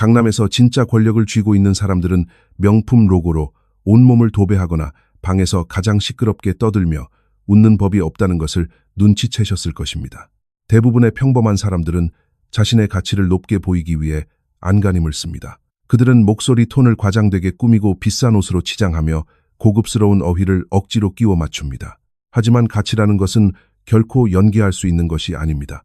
강남에서 진짜 권력을 쥐고 있는 사람들은 명품 로고로 온몸을 도배하거나 방에서 가장 시끄럽게 떠들며 웃는 법이 없다는 것을 눈치채셨을 것입니다. 대부분의 평범한 사람들은 자신의 가치를 높게 보이기 위해 안간힘을 씁니다. 그들은 목소리 톤을 과장되게 꾸미고 비싼 옷으로 치장하며 고급스러운 어휘를 억지로 끼워 맞춥니다. 하지만 가치라는 것은 결코 연기할 수 있는 것이 아닙니다.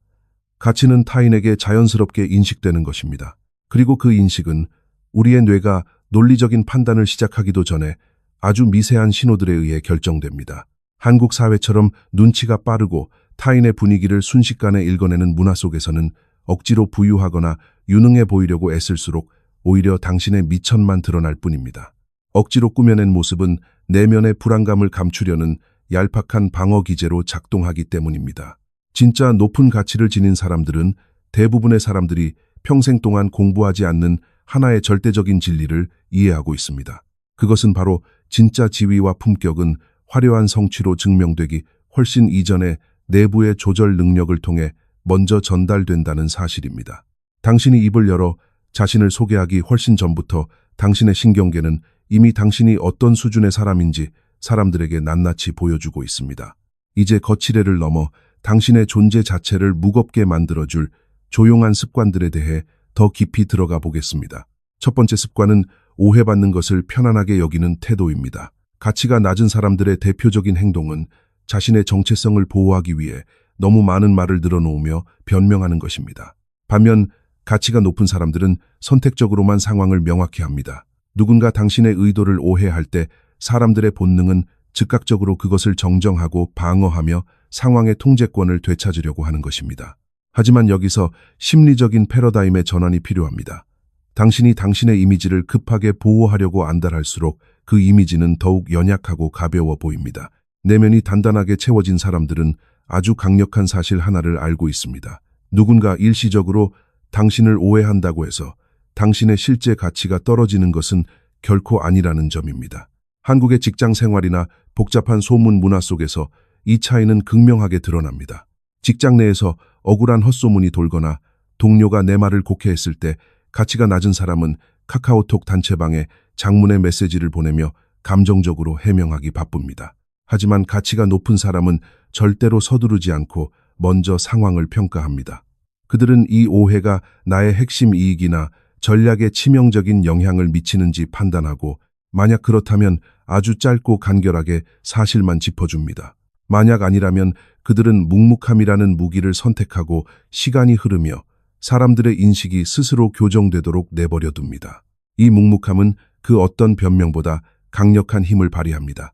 가치는 타인에게 자연스럽게 인식되는 것입니다. 그리고 그 인식은 우리의 뇌가 논리적인 판단을 시작하기도 전에 아주 미세한 신호들에 의해 결정됩니다. 한국 사회처럼 눈치가 빠르고 타인의 분위기를 순식간에 읽어내는 문화 속에서는 억지로 부유하거나 유능해 보이려고 애쓸수록 오히려 당신의 미천만 드러날 뿐입니다. 억지로 꾸며낸 모습은 내면의 불안감을 감추려는 얄팍한 방어 기제로 작동하기 때문입니다. 진짜 높은 가치를 지닌 사람들은 대부분의 사람들이 평생 동안 공부하지 않는 하나의 절대적인 진리를 이해하고 있습니다. 그것은 바로 진짜 지위와 품격은 화려한 성취로 증명되기 훨씬 이전에 내부의 조절 능력을 통해 먼저 전달된다는 사실입니다. 당신이 입을 열어 자신을 소개하기 훨씬 전부터 당신의 신경계는 이미 당신이 어떤 수준의 사람인지 사람들에게 낱낱이 보여주고 있습니다. 이제 거치대를 넘어 당신의 존재 자체를 무겁게 만들어줄 조용한 습관들에 대해 더 깊이 들어가 보겠습니다. 첫 번째 습관은 오해받는 것을 편안하게 여기는 태도입니다. 가치가 낮은 사람들의 대표적인 행동은 자신의 정체성을 보호하기 위해 너무 많은 말을 늘어놓으며 변명하는 것입니다. 반면 가치가 높은 사람들은 선택적으로만 상황을 명확히 합니다. 누군가 당신의 의도를 오해할 때 사람들의 본능은 즉각적으로 그것을 정정하고 방어하며 상황의 통제권을 되찾으려고 하는 것입니다. 하지만 여기서 심리적인 패러다임의 전환이 필요합니다. 당신이 당신의 이미지를 급하게 보호하려고 안달할수록 그 이미지는 더욱 연약하고 가벼워 보입니다. 내면이 단단하게 채워진 사람들은 아주 강력한 사실 하나를 알고 있습니다. 누군가 일시적으로 당신을 오해한다고 해서 당신의 실제 가치가 떨어지는 것은 결코 아니라는 점입니다. 한국의 직장 생활이나 복잡한 소문 문화 속에서 이 차이는 극명하게 드러납니다. 직장 내에서 억울한 헛소문이 돌거나 동료가 내 말을 곡해했을 때 가치가 낮은 사람은 카카오톡 단체방에 장문의 메시지를 보내며 감정적으로 해명하기 바쁩니다. 하지만 가치가 높은 사람은 절대로 서두르지 않고 먼저 상황을 평가합니다. 그들은 이 오해가 나의 핵심 이익이나 전략에 치명적인 영향을 미치는지 판단하고 만약 그렇다면 아주 짧고 간결하게 사실만 짚어줍니다. 만약 아니라면 그들은 묵묵함이라는 무기를 선택하고 시간이 흐르며 사람들의 인식이 스스로 교정되도록 내버려 둡니다. 이 묵묵함은 그 어떤 변명보다 강력한 힘을 발휘합니다.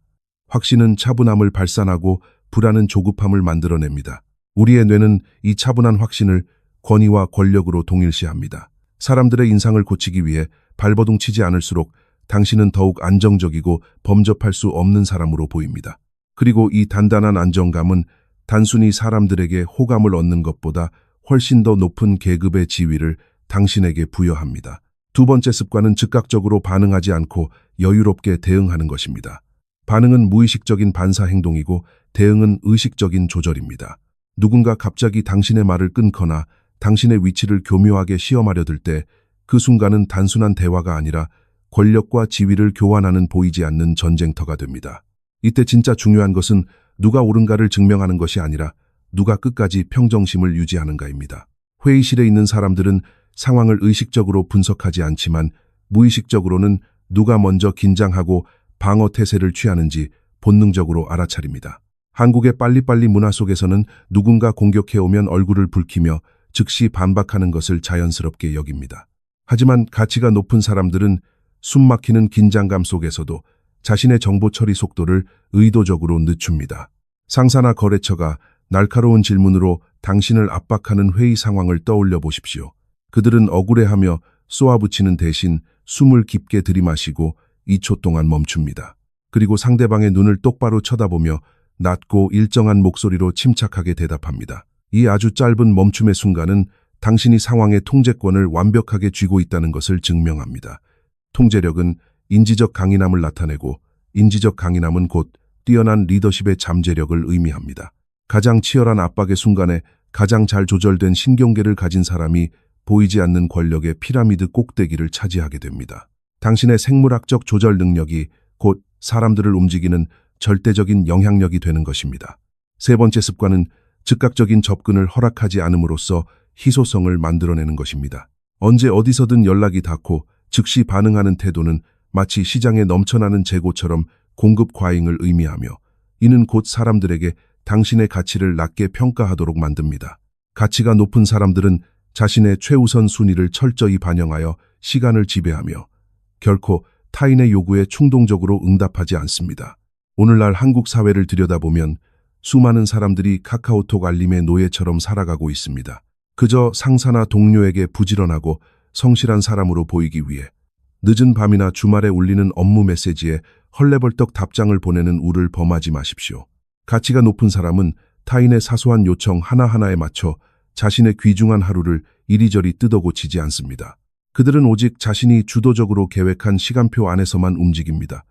확신은 차분함을 발산하고 불안은 조급함을 만들어냅니다. 우리의 뇌는 이 차분한 확신을 권위와 권력으로 동일시합니다. 사람들의 인상을 고치기 위해 발버둥 치지 않을수록 당신은 더욱 안정적이고 범접할 수 없는 사람으로 보입니다. 그리고 이 단단한 안정감은 단순히 사람들에게 호감을 얻는 것보다 훨씬 더 높은 계급의 지위를 당신에게 부여합니다. 두 번째 습관은 즉각적으로 반응하지 않고 여유롭게 대응하는 것입니다. 반응은 무의식적인 반사 행동이고 대응은 의식적인 조절입니다. 누군가 갑자기 당신의 말을 끊거나 당신의 위치를 교묘하게 시험하려 들 때 그 순간은 단순한 대화가 아니라 권력과 지위를 교환하는 보이지 않는 전쟁터가 됩니다. 이때 진짜 중요한 것은 누가 옳은가를 증명하는 것이 아니라 누가 끝까지 평정심을 유지하는가입니다. 회의실에 있는 사람들은 상황을 의식적으로 분석하지 않지만 무의식적으로는 누가 먼저 긴장하고 방어 태세를 취하는지 본능적으로 알아차립니다. 한국의 빨리빨리 문화 속에서는 누군가 공격해오면 얼굴을 붉히며 즉시 반박하는 것을 자연스럽게 여깁니다. 하지만 가치가 높은 사람들은 숨막히는 긴장감 속에서도 자신의 정보 처리 속도를 의도적으로 늦춥니다. 상사나 거래처가 날카로운 질문으로 당신을 압박하는 회의 상황을 떠올려 보십시오. 그들은 억울해하며 쏘아붙이는 대신 숨을 깊게 들이마시고 2초 동안 멈춥니다. 그리고 상대방의 눈을 똑바로 쳐다보며 낮고 일정한 목소리로 침착하게 대답합니다. 이 아주 짧은 멈춤의 순간은 당신이 상황의 통제권을 완벽하게 쥐고 있다는 것을 증명합니다. 통제력은 인지적 강인함을 나타내고 인지적 강인함은 곧 뛰어난 리더십의 잠재력을 의미합니다. 가장 치열한 압박의 순간에 가장 잘 조절된 신경계를 가진 사람이 보이지 않는 권력의 피라미드 꼭대기를 차지하게 됩니다. 당신의 생물학적 조절 능력이 곧 사람들을 움직이는 절대적인 영향력이 되는 것입니다. 세 번째 습관은 즉각적인 접근을 허락하지 않음으로써 희소성을 만들어내는 것입니다. 언제 어디서든 연락이 닿고 즉시 반응하는 태도는 마치 시장에 넘쳐나는 재고처럼 공급 과잉을 의미하며 이는 곧 사람들에게 당신의 가치를 낮게 평가하도록 만듭니다. 가치가 높은 사람들은 자신의 최우선 순위를 철저히 반영하여 시간을 지배하며 결코 타인의 요구에 충동적으로 응답하지 않습니다. 오늘날 한국 사회를 들여다보면 수많은 사람들이 카카오톡 알림의 노예처럼 살아가고 있습니다. 그저 상사나 동료에게 부지런하고 성실한 사람으로 보이기 위해 늦은 밤이나 주말에 울리는 업무 메시지에 헐레벌떡 답장을 보내는 우를 범하지 마십시오. 가치가 높은 사람은 타인의 사소한 요청 하나하나에 맞춰 자신의 귀중한 하루를 이리저리 뜯어고치지 않습니다. 그들은 오직 자신이 주도적으로 계획한 시간표 안에서만 움직입니다.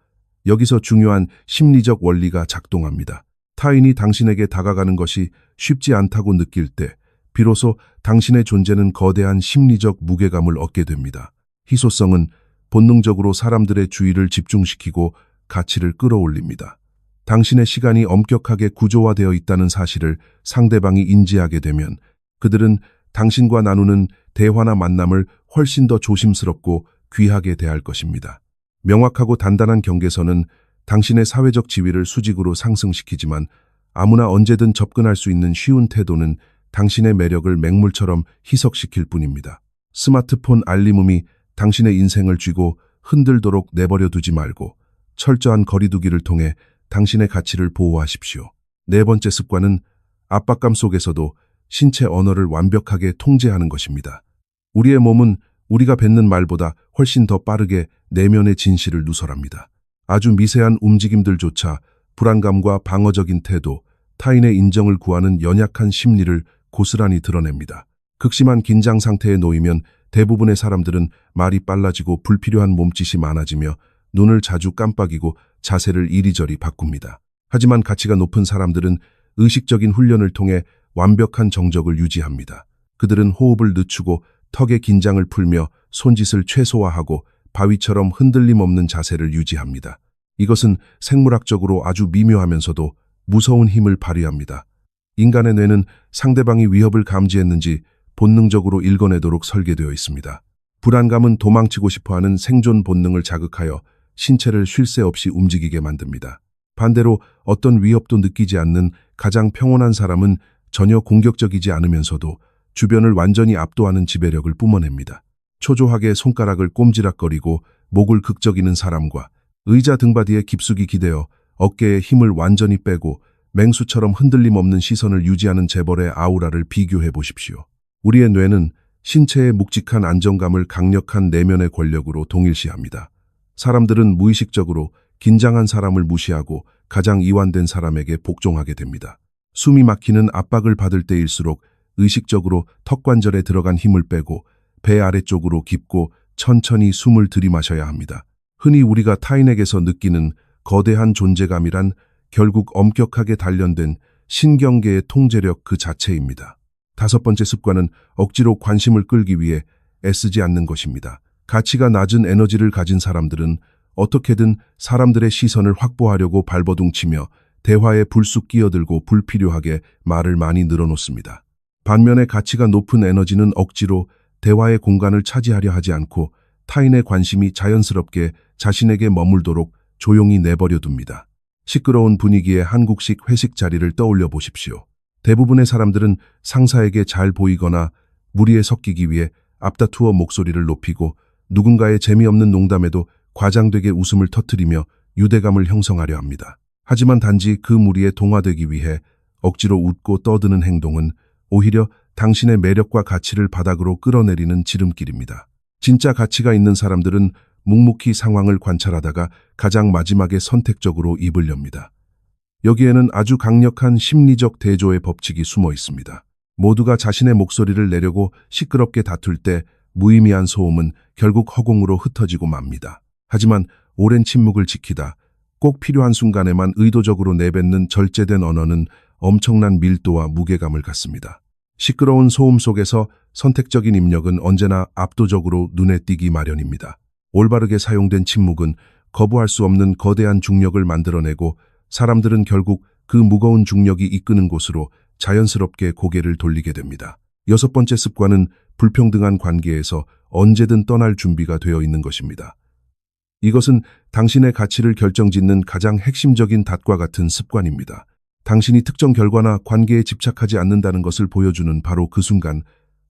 여기서 중요한 심리적 원리가 작동합니다. 타인이 당신에게 다가가는 것이 쉽지 않다고 느낄 때 비로소 당신의 존재는 거대한 심리적 무게감을 얻게 됩니다. 희소성은 본능적으로 사람들의 주의를 집중시키고 가치를 끌어올립니다. 당신의 시간이 엄격하게 구조화되어 있다는 사실을 상대방이 인지하게 되면 그들은 당신과 나누는 대화나 만남을 훨씬 더 조심스럽고 귀하게 대할 것입니다. 명확하고 단단한 경계선은 당신의 사회적 지위를 수직으로 상승시키지만 아무나 언제든 접근할 수 있는 쉬운 태도는 당신의 매력을 맹물처럼 희석시킬 뿐입니다. 스마트폰 알림음이 당신의 인생을 쥐고 흔들도록 내버려 두지 말고 철저한 거리두기를 통해 당신의 가치를 보호하십시오. 네 번째 습관은 압박감 속에서도 신체 언어를 완벽하게 통제하는 것입니다. 우리의 몸은 우리가 뱉는 말보다 훨씬 더 빠르게 내면의 진실을 누설합니다. 아주 미세한 움직임들조차 불안감과 방어적인 태도, 타인의 인정을 구하는 연약한 심리를 고스란히 드러냅니다. 극심한 긴장 상태에 놓이면 대부분의 사람들은 말이 빨라지고 불필요한 몸짓이 많아지며 눈을 자주 깜빡이고 자세를 이리저리 바꿉니다. 하지만 가치가 높은 사람들은 의식적인 훈련을 통해 완벽한 정적을 유지합니다. 그들은 호흡을 늦추고 턱의 긴장을 풀며 손짓을 최소화하고 바위처럼 흔들림 없는 자세를 유지합니다. 이것은 생물학적으로 아주 미묘하면서도 무서운 힘을 발휘합니다. 인간의 뇌는 상대방이 위협을 감지했는지 본능적으로 읽어내도록 설계되어 있습니다. 불안감은 도망치고 싶어하는 생존 본능을 자극하여 신체를 쉴 새 없이 움직이게 만듭니다. 반대로 어떤 위협도 느끼지 않는 가장 평온한 사람은 전혀 공격적이지 않으면서도 주변을 완전히 압도하는 지배력을 뿜어냅니다. 초조하게 손가락을 꼼지락거리고 목을 극적이는 사람과 의자 등받이에 깊숙이 기대어 어깨에 힘을 완전히 빼고 맹수처럼 흔들림 없는 시선을 유지하는 재벌의 아우라를 비교해 보십시오. 우리의 뇌는 신체의 묵직한 안정감을 강력한 내면의 권력으로 동일시합니다. 사람들은 무의식적으로 긴장한 사람을 무시하고 가장 이완된 사람에게 복종하게 됩니다. 숨이 막히는 압박을 받을 때일수록 의식적으로 턱관절에 들어간 힘을 빼고 배 아래쪽으로 깊고 천천히 숨을 들이마셔야 합니다. 흔히 우리가 타인에게서 느끼는 거대한 존재감이란 결국 엄격하게 단련된 신경계의 통제력 그 자체입니다. 다섯 번째 습관은 억지로 관심을 끌기 위해 애쓰지 않는 것입니다. 가치가 낮은 에너지를 가진 사람들은 어떻게든 사람들의 시선을 확보하려고 발버둥치며 대화에 불쑥 끼어들고 불필요하게 말을 많이 늘어놓습니다. 반면에 가치가 높은 에너지는 억지로 대화의 공간을 차지하려 하지 않고 타인의 관심이 자연스럽게 자신에게 머물도록 조용히 내버려 둡니다. 시끄러운 분위기의 한국식 회식 자리를 떠올려 보십시오. 대부분의 사람들은 상사에게 잘 보이거나 무리에 섞이기 위해 앞다투어 목소리를 높이고 누군가의 재미없는 농담에도 과장되게 웃음을 터뜨리며 유대감을 형성하려 합니다. 하지만 단지 그 무리에 동화되기 위해 억지로 웃고 떠드는 행동은 오히려 당신의 매력과 가치를 바닥으로 끌어내리는 지름길입니다. 진짜 가치가 있는 사람들은 묵묵히 상황을 관찰하다가 가장 마지막에 선택적으로 입을 엽니다. 여기에는 아주 강력한 심리적 대조의 법칙이 숨어 있습니다. 모두가 자신의 목소리를 내려고 시끄럽게 다툴 때 무의미한 소음은 결국 허공으로 흩어지고 맙니다. 하지만 오랜 침묵을 지키다 꼭 필요한 순간에만 의도적으로 내뱉는 절제된 언어는 엄청난 밀도와 무게감을 갖습니다. 시끄러운 소음 속에서 선택적인 입력은 언제나 압도적으로 눈에 띄기 마련입니다. 올바르게 사용된 침묵은 거부할 수 없는 거대한 중력을 만들어내고 사람들은 결국 그 무거운 중력이 이끄는 곳으로 자연스럽게 고개를 돌리게 됩니다. 여섯 번째 습관은 불평등한 관계에서 언제든 떠날 준비가 되어 있는 것입니다. 이것은 당신의 가치를 결정짓는 가장 핵심적인 닷과 같은 습관입니다. 당신이 특정 결과나 관계에 집착하지 않는다는 것을 보여주는 바로 그 순간,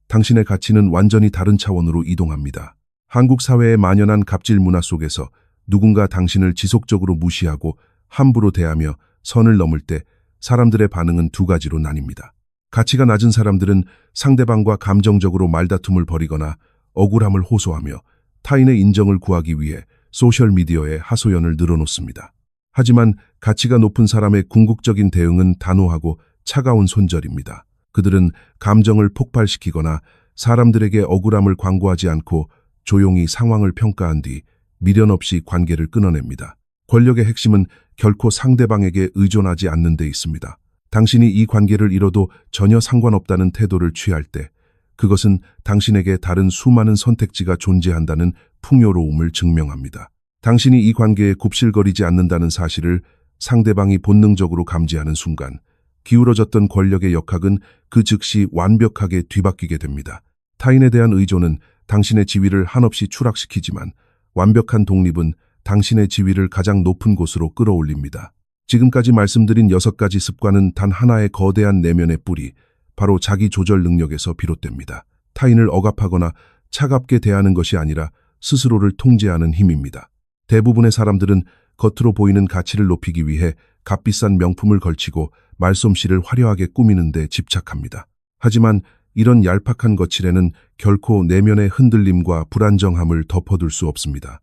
당신의 가치는 완전히 다른 차원으로 이동합니다. 한국 사회에 만연한 갑질 문화 속에서 누군가 당신을 지속적으로 무시하고 함부로 대하며 선을 넘을 때 사람들의 반응은 두 가지로 나뉩니다. 가치가 낮은 사람들은 상대방과 감정적으로 말다툼을 벌이거나 억울함을 호소하며 타인의 인정을 구하기 위해 소셜미디어에 하소연을 늘어놓습니다. 하지만 가치가 높은 사람의 궁극적인 대응은 단호하고 차가운 손절입니다. 그들은 감정을 폭발시키거나 사람들에게 억울함을 광고하지 않고 조용히 상황을 평가한 뒤 미련 없이 관계를 끊어냅니다. 권력의 핵심은 결코 상대방에게 의존하지 않는 데 있습니다. 당신이 이 관계를 잃어도 전혀 상관없다는 태도를 취할 때 그것은 당신에게 다른 수많은 선택지가 존재한다는 풍요로움을 증명합니다. 당신이 이 관계에 굽실거리지 않는다는 사실을 상대방이 본능적으로 감지하는 순간 기울어졌던 권력의 역학은 그 즉시 완벽하게 뒤바뀌게 됩니다. 타인에 대한 의존은 당신의 지위를 한없이 추락시키지만 완벽한 독립은 당신의 지위를 가장 높은 곳으로 끌어올립니다. 지금까지 말씀드린 6가지 습관은 단 하나의 거대한 내면의 뿌리, 바로 자기 조절 능력에서 비롯됩니다. 타인을 억압하거나 차갑게 대하는 것이 아니라 스스로를 통제하는 힘입니다. 대부분의 사람들은 겉으로 보이는 가치를 높이기 위해 값비싼 명품을 걸치고 말솜씨를 화려하게 꾸미는 데 집착합니다. 하지만 이런 얄팍한 거칠에는 결코 내면의 흔들림과 불안정함을 덮어둘 수 없습니다.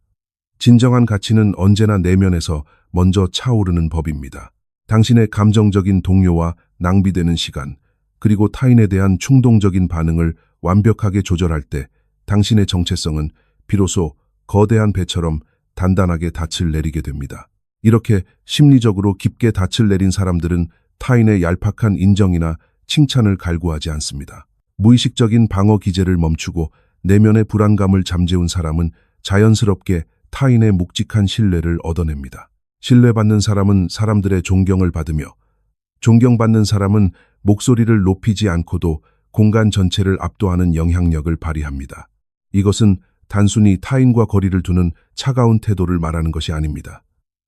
진정한 가치는 언제나 내면에서 먼저 차오르는 법입니다. 당신의 감정적인 동요와 낭비되는 시간, 그리고 타인에 대한 충동적인 반응을 완벽하게 조절할 때 당신의 정체성은 비로소 거대한 배처럼 단단하게 닻을 내리게 됩니다. 이렇게 심리적으로 깊게 닻을 내린 사람들은 타인의 얄팍한 인정이나 칭찬을 갈구하지 않습니다. 무의식적인 방어 기제를 멈추고 내면의 불안감을 잠재운 사람은 자연스럽게 타인의 묵직한 신뢰를 얻어냅니다. 신뢰받는 사람은 사람들의 존경을 받으며 존경받는 사람은 목소리를 높이지 않고도 공간 전체를 압도하는 영향력을 발휘합니다. 이것은 단순히 타인과 거리를 두는 차가운 태도를 말하는 것이 아닙니다.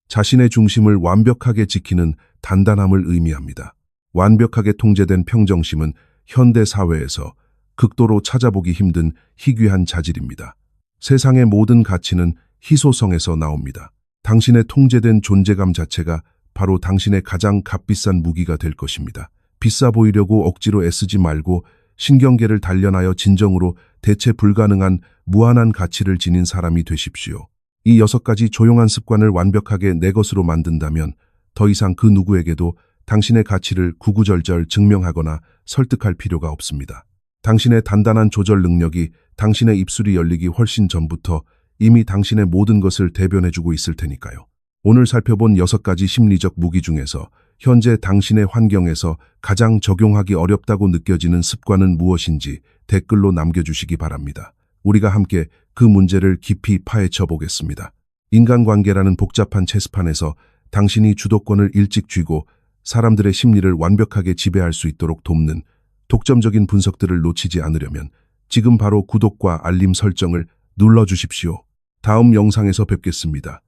자신의 중심을 완벽하게 지키는 단단함을 의미합니다. 완벽하게 통제된 평정심은 현대 사회에서 극도로 찾아보기 힘든 희귀한 자질입니다. 세상의 모든 가치는 희소성에서 나옵니다. 당신의 통제된 존재감 자체가 바로 당신의 가장 값비싼 무기가 될 것입니다. 비싸 보이려고 억지로 애쓰지 말고 신경계를 단련하여 진정으로 대체 불가능한 무한한 가치를 지닌 사람이 되십시오. 이 6가지 조용한 습관을 완벽하게 내 것으로 만든다면 더 이상 그 누구에게도 당신의 가치를 구구절절 증명하거나 설득할 필요가 없습니다. 당신의 단단한 조절 능력이 당신의 입술이 열리기 훨씬 전부터 이미 당신의 모든 것을 대변해주고 있을 테니까요. 오늘 살펴본 6가지 심리적 무기 중에서 현재 당신의 환경에서 가장 적용하기 어렵다고 느껴지는 습관은 무엇인지 댓글로 남겨주시기 바랍니다. 우리가 함께 그 문제를 깊이 파헤쳐 보겠습니다. 인간관계라는 복잡한 체스판에서 당신이 주도권을 일찍 쥐고 사람들의 심리를 완벽하게 지배할 수 있도록 돕는 독점적인 분석들을 놓치지 않으려면 지금 바로 구독과 알림 설정을 눌러주십시오. 다음 영상에서 뵙겠습니다.